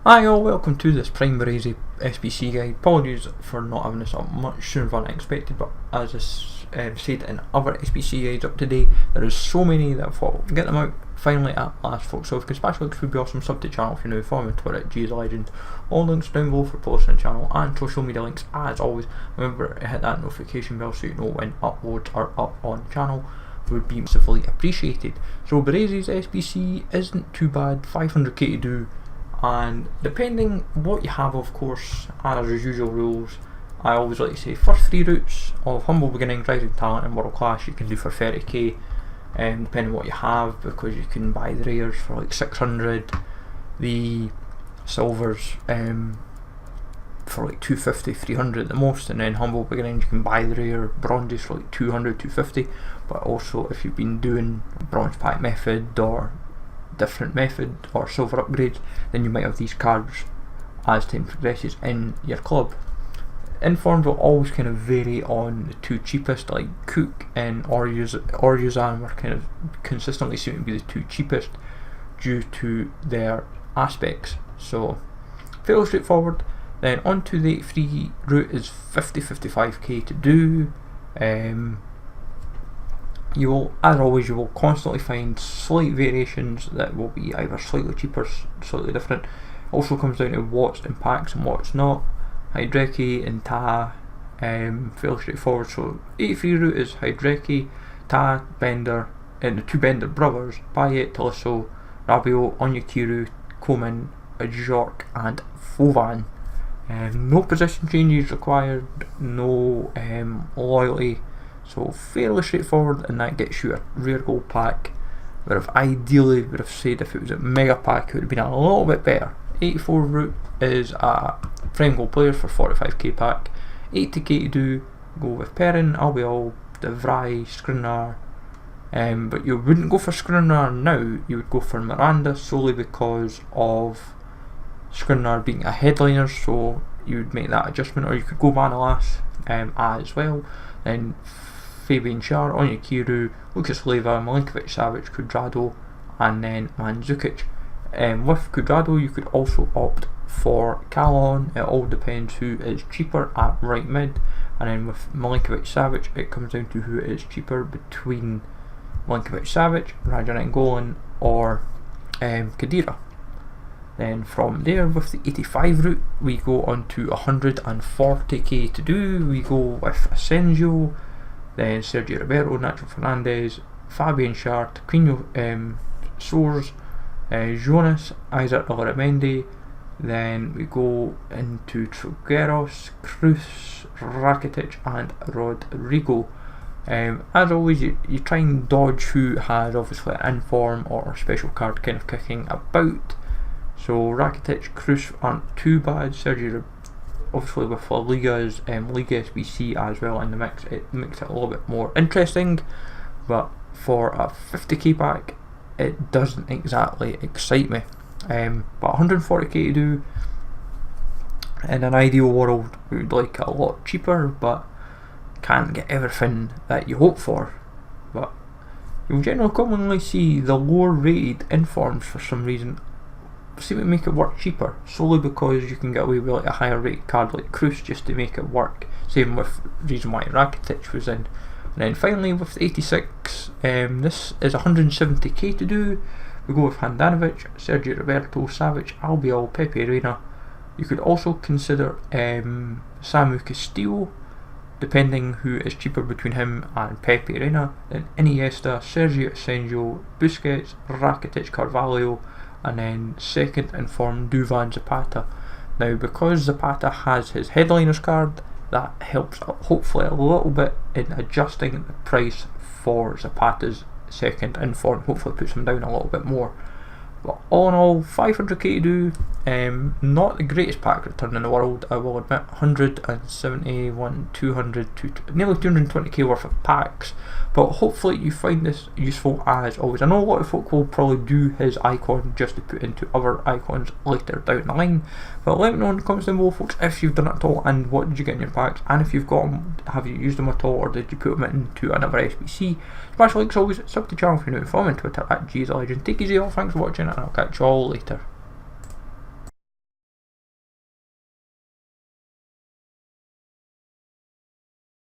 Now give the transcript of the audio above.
Hi all, welcome to this Prime Baresi SBC guide. Apologies for not having this up much sooner than I expected, but as I said in other SBC guides up to date, there is so many that I thought get them out finally at last, folks. So if you can smash links would be awesome. Sub to the channel if you're new. Follow me on Twitter at GSLegend. All links down below for posting on the channel and social media links as always. Remember to hit that notification bell so you know when uploads are up on the channel. Would be massively appreciated. So Baresi's SBC isn't too bad, 500k to do. And depending what you have, of course, as usual rules, I always like to say first 3 routes of humble beginnings, rising talent and world class you can do for 30k, depending on what you have, because you can buy the rares for like 600, the silvers for like 250, 300 at the most, and then humble beginnings you can buy the rare bronzes for like 200, 250, but also if you've been doing bronze pack method or different method or silver upgrades, then you might have these cards as time progresses in your club. Informs will always kind of vary on the 2 cheapest, like Cook and Oryuzan were kind of consistently seem to be the 2 cheapest due to their aspects, so fairly straightforward. Then on to the 83 route is 50-55k to do. You will, as always, you will constantly find slight variations that will be either slightly cheaper, slightly different. Also comes down to what's in packs and what's not. Hydreki and Ta, fairly straightforward. So 83 route is Hydreki, Ta, Bender, and the 2 Bender brothers, Payet, Talisso, Rabiot, Onyekiru, Koeman, Ajork and Fovan. No position changes required, no loyalty. So fairly straightforward, and that gets you a rare gold pack. Whereas ideally would have said if it was a mega pack it would have been a little bit better. 84 route is a Prime Gold player for 45k pack. 80k to do, go with Perrin, Albiol, De Vrij, Skriniar. But you wouldn't go for Skriniar now, you would go for Miranda solely because of Skriniar being a headliner, so you would make that adjustment, or you could go Manolas as well. Then Fabian Schär, Onyekiru, Lucas Leiva, Milinkovic Savic, Cuadrado, and then Mandzukic. With Cuadrado you could also opt for Calon. It all depends who is cheaper at right mid, and then with Milinkovic Savic it comes down to who is cheaper between Milinkovic Savic, Raja Golan or Khedira. Then from there, with the 85 route, we go on to 140k to do. We go with Asensio, then Sergio Roberto, Nacho Fernandez, Fabian Schär, Quino Soares, Jonas, Isaac Larramendi. Then we go into Trigueros, Cruz, Rakitic and Rodrigo. As always, you try and dodge who has obviously an inform or special card kind of kicking about. So Rakitic, Cruz aren't too bad. Sergio, obviously with La Liga's Liga SBC as well in the mix, it makes it a little bit more interesting. But for a 50k pack, it doesn't exactly excite me. But 140k to do, in an ideal world, we would like a lot cheaper, but can't get everything that you hope for. But you'll generally commonly see the lower rated informs for some reason seem to make it work cheaper, solely because you can get away with like a higher rated card like Cruz just to make it work. Same with reason why Rakitic was in. And then finally with the 86, this is 170k to do. We go with Handanovic, Sergio Roberto, Savic, Albiol, Pepe Reina. You could also consider Samu Castillo, depending who is cheaper between him and Pepe Reina. Then Iniesta, Sergio Asensio, Busquets, Rakitic, Carvalho, and then second informed Duvan Zapata. Now because Zapata has his headliners card, that helps hopefully a little bit in adjusting the price for Zapata's second informed, hopefully puts him down a little bit more. But all in all, 500k to do. Not the greatest pack return in the world, I will admit. 171, 200, nearly 220k worth of packs. But hopefully you find this useful as always. I know a lot of folk will probably do his icon just to put into other icons later down the line. But let me know in the comments down below, folks, if you've done it at all and what did you get in your packs. And if you've got them, have you used them at all, or did you put them into another SBC? Smash like always, sub to the channel if you're new, follow me on Twitter at GSLegend. Take it easy all, thanks for watching, and I'll catch you all later.